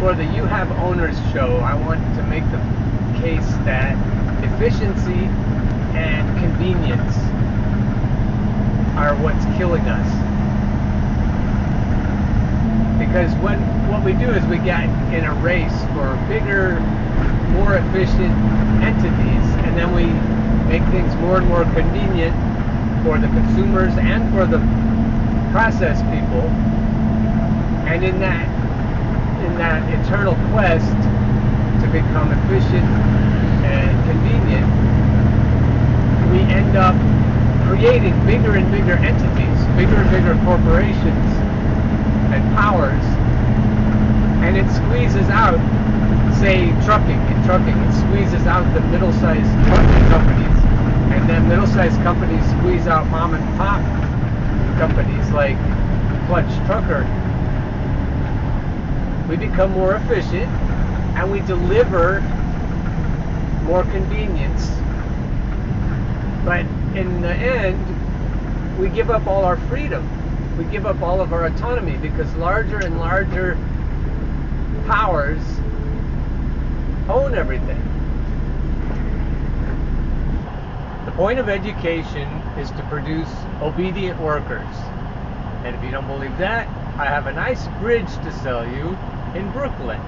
for the You Have Owners show, I want to make the case that efficiency and convenience are what's killing us. Because what we do is we get in a race for bigger, more efficient entities, and then we make things more and more convenient for the consumers and for the process people. And in that eternal quest to become efficient and convenient, we end up creating bigger and bigger entities, bigger and bigger corporations and powers, and it squeezes out, say, trucking. In trucking, it squeezes out the middle-sized trucking companies, and then middle-sized companies squeeze out mom-and-pop companies like Clutch Trucker. We become more efficient, and we deliver more convenience, but in the end, we give up all our freedom. We give up all of our autonomy because larger and larger powers own everything. The point of education is to produce obedient workers. And if you don't believe that, I have a nice bridge to sell you in Brooklyn.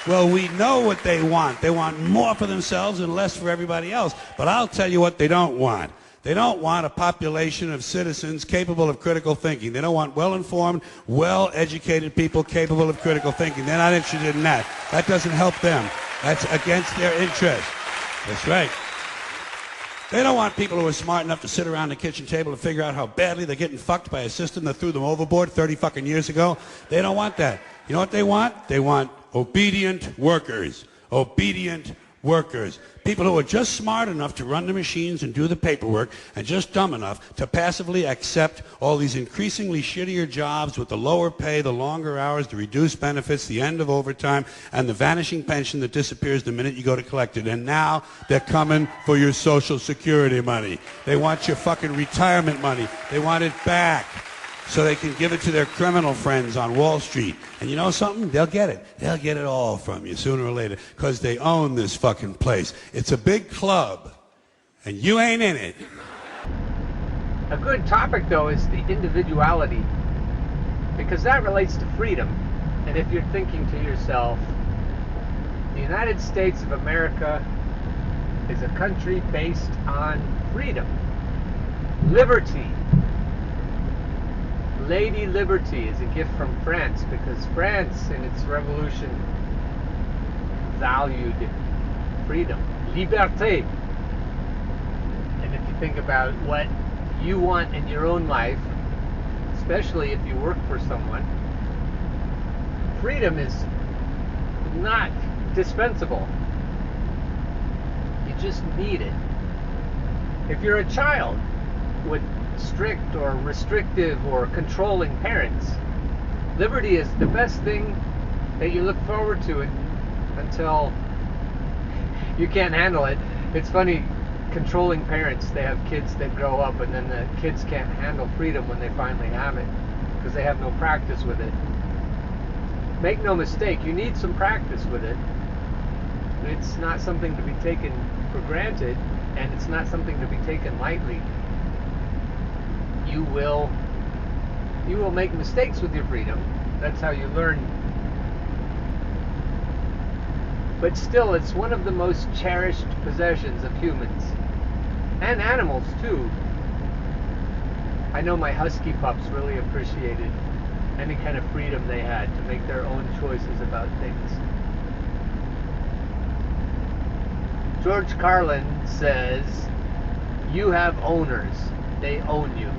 Well, we know what they want. They want more for themselves and less for everybody else. But I'll tell you what they don't want. They don't want a population of citizens capable of critical thinking. They don't want well-informed, well-educated people capable of critical thinking. They're not interested in that. That doesn't help them. That's against their interest. That's right. They don't want people who are smart enough to sit around the kitchen table and figure out how badly they're getting fucked by a system that threw them overboard 30 fucking years ago. They don't want that. You know what they want? They want obedient workers. Obedient workers. People who are just smart enough to run the machines and do the paperwork and just dumb enough to passively accept all these increasingly shittier jobs with the lower pay, the longer hours, the reduced benefits, the end of overtime, and the vanishing pension that disappears the minute you go to collect it. And now they're coming for your Social Security money. They want your fucking retirement money. They want it back so they can give it to their criminal friends on Wall Street. And you know something? They'll get it. They'll get it all from you sooner or later because they own this fucking place. It's a big club, and you ain't in it. A good topic, though, is the individuality, because that relates to freedom. And if you're thinking to yourself, the United States of America is a country based on freedom, liberty. Lady Liberty is a gift from France because France, in its revolution, valued freedom, liberté. And if you think about what you want in your own life, especially if you work for someone, freedom is not dispensable. You just need it. If you're a child with strict or restrictive or controlling parents, liberty is the best thing that you look forward to it until you can't handle it. It's funny, controlling parents, they have kids that grow up and then the kids can't handle freedom when they finally have it because they have no practice with it. Make no mistake, you need some practice with it. It's not something to be taken for granted, and it's not something to be taken lightly. You will make mistakes with your freedom. That's how you learn. But still, it's one of the most cherished possessions of humans. And animals, too. I know my husky pups really appreciated any kind of freedom they had to make their own choices about things. George Carlin says, you have owners. They own you.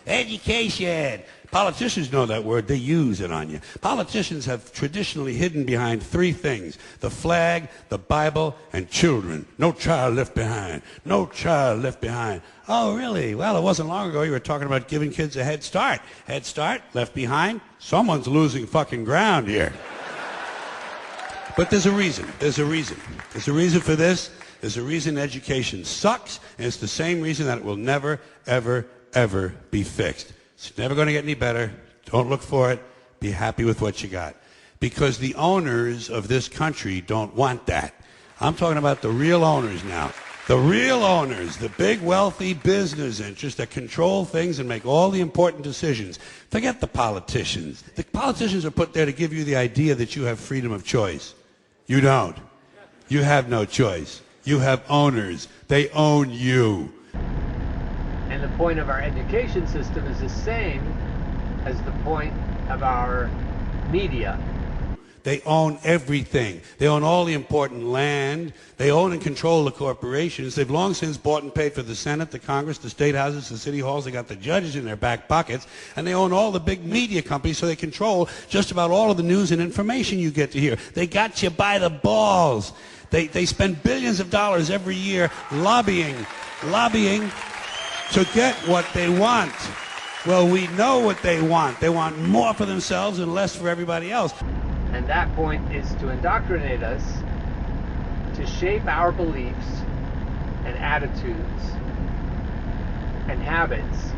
Education. Politicians know that word. They use it on you. Politicians have traditionally hidden behind three things: the flag, the Bible, and children. No child left behind. No child left behind. Oh, really? Well, it wasn't long ago you were talking about giving kids a head start. Head start, left behind. Someone's losing fucking ground here. But there's a reason. There's a reason. There's a reason for this. There's a reason education sucks, and it's the same reason that it will never, ever, ever be fixed. It's never going to get any better. Don't look for it. Be happy with what you got. because the owners of this country don't want that. I'm talking about the real owners now. The real owners, the big wealthy business interests that control things and make all the important decisions. Forget the politicians. The politicians are put there to give you the idea that you have freedom of choice. You don't. You have no choice. You have owners. They own you. And the point of our education system is the same as the point of our media. They own everything. They own all the important land. They own and control the corporations. They've long since bought and paid for the Senate, the Congress, the state houses, the city halls. They got the judges in their back pockets. And they own all the big media companies, so they control just about all of the news and information you get to hear. They got you by the balls. They spend billions of dollars every year lobbying to get what they want. Well, we know what they want. They want more for themselves and less for everybody else. And that point is to indoctrinate us, to shape our beliefs and attitudes and habits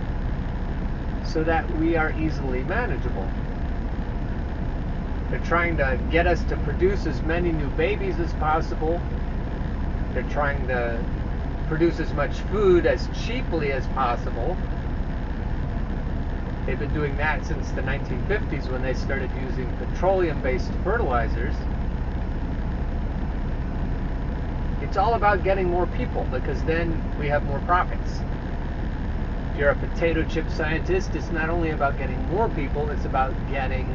so that we are easily manageable. They're trying to get us to produce as many new babies as possible. They're trying to produce as much food as cheaply as possible. They've been doing that since the 1950s when they started using petroleum-based fertilizers. It's all about getting more people because then we have more profits. If you're a potato chip scientist, it's not only about getting more people, it's about getting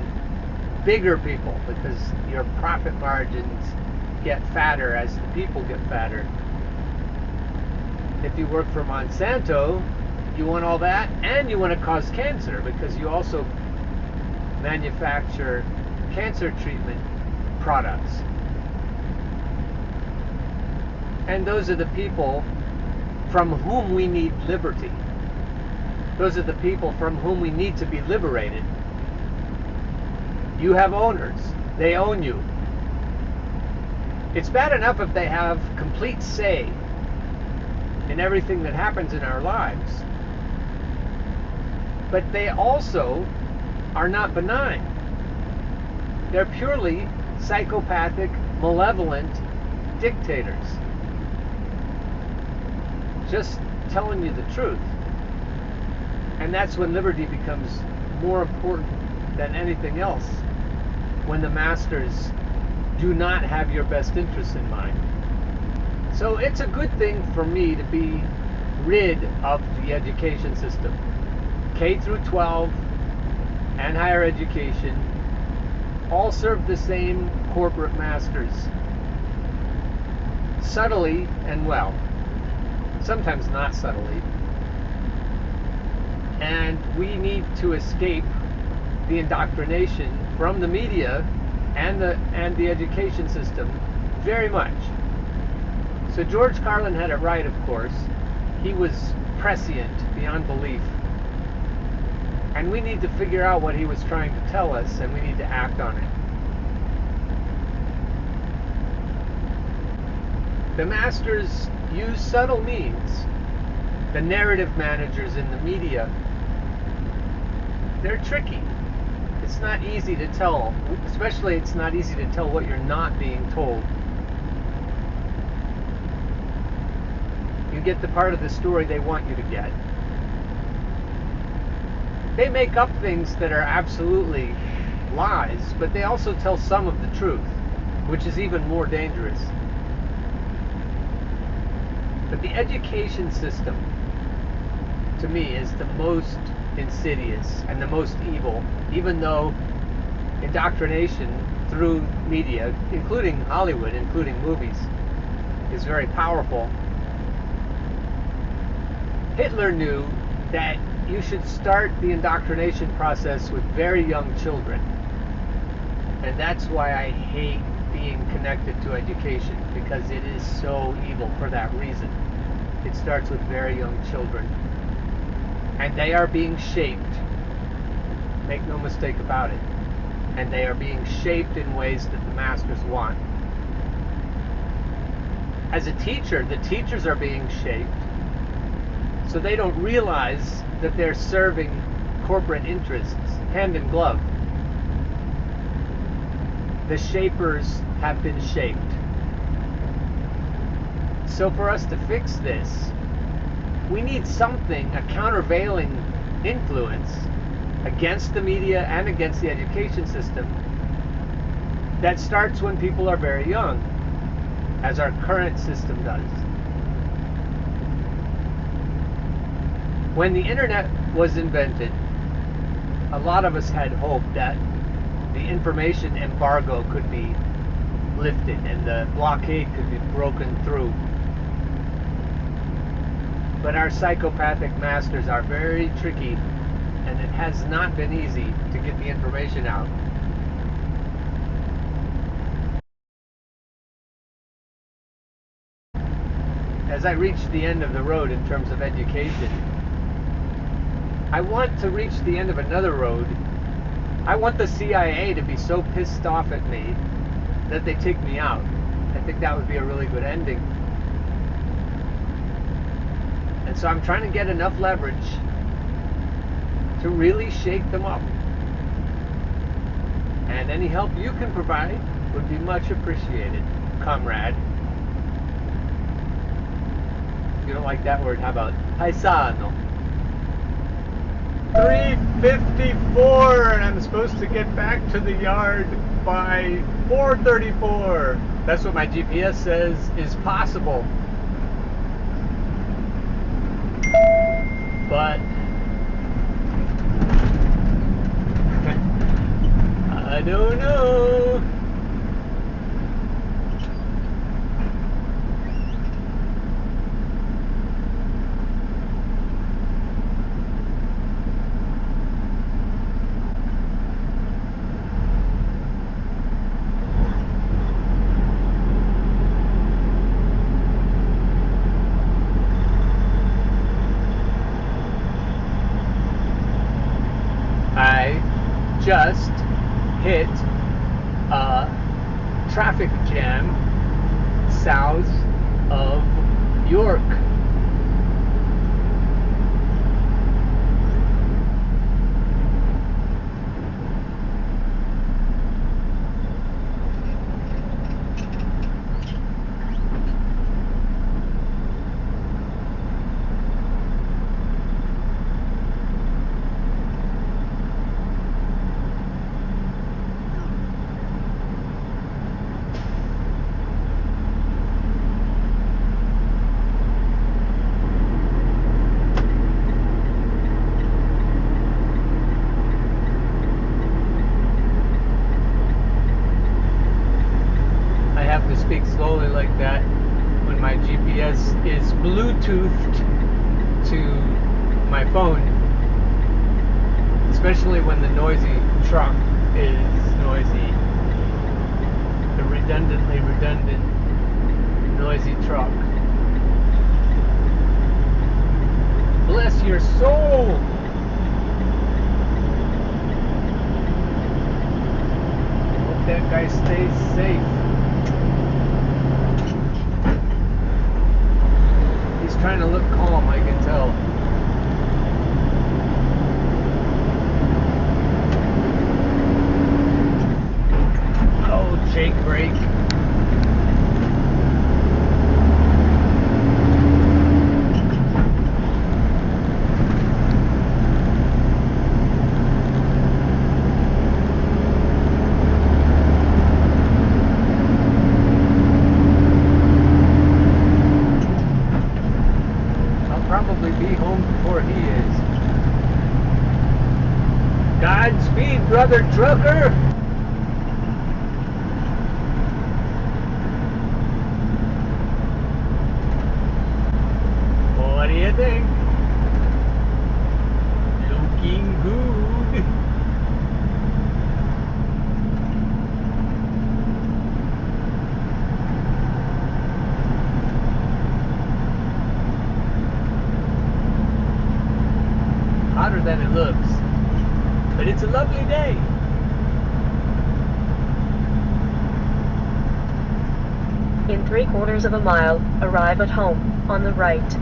bigger people because your profit margins get fatter as the people get fatter. If you work for Monsanto, you want all that, and you want to cause cancer because you also manufacture cancer treatment products. And those are the people from whom we need liberty. Those are the people from whom we need to be liberated. You have owners. They own you. It's bad enough if they have complete say in everything that happens in our lives. But they also are not benign. They're purely psychopathic, malevolent dictators. Just telling you the truth. And that's when liberty becomes more important than anything else. When the masters do not have your best interests in mind. So it's a good thing for me to be rid of the education system. K through 12 and higher education all serve the same corporate masters. Subtly and well. Sometimes not subtly. And we need to escape the indoctrination from the media and the education system very much. So George Carlin had it right, of course. He was prescient beyond belief. And we need to figure out what he was trying to tell us, and we need to act on it. The masters use subtle means. The narrative managers in the media, they're tricky. It's not easy to tell, especially it's not easy to tell what you're not being told. You get the part of the story they want you to get. They make up things that are absolutely lies, but they also tell some of the truth, which is even more dangerous. But the education system, to me, is the most insidious and the most evil, even though indoctrination through media, including Hollywood, including movies, is very powerful. Hitler knew that you should start the indoctrination process with very young children. And that's why I hate being connected to education, because it is so evil for that reason. It starts with very young children. And they are being shaped. Make no mistake about it. And they are being shaped in ways that the masters want. As a teacher, the teachers are being shaped, so they don't realize that they're serving corporate interests hand in glove. the shapers have been shaped. So for us to fix this, we need something, a countervailing influence against the media and against the education system that starts when people are very young, as our current system does. When the internet was invented, a lot of us had hope that the information embargo could be lifted and the blockade could be broken through. But our psychopathic masters are very tricky, and it has not been easy to get the information out. As I reach the end of the road in terms of education, I want to reach the end of another road. I want the CIA to be so pissed off at me that they take me out. I think that would be a really good ending. And so I'm trying to get enough leverage to really shake them up. And any help you can provide would be much appreciated, comrade. If you don't like that word, how about paisano? 3:54, and I'm supposed to get back to the yard by 4:34. That's what my GPS says is possible. But I don't know. I just hit a traffic jam south of York. Speak slowly like that when my GPS is Bluetoothed to my phone, especially when the noisy truck is noisy. The redundant noisy truck. Bless your soul! Hope that guy stays safe. Trying to look calm, I can tell. Oh, Jake brake. Probably be home before he is. Godspeed, brother trucker! What do you think? Looking good. Hotter than it looks, but it's a lovely day. In 3/4 of a mile, arrive at home, on the right.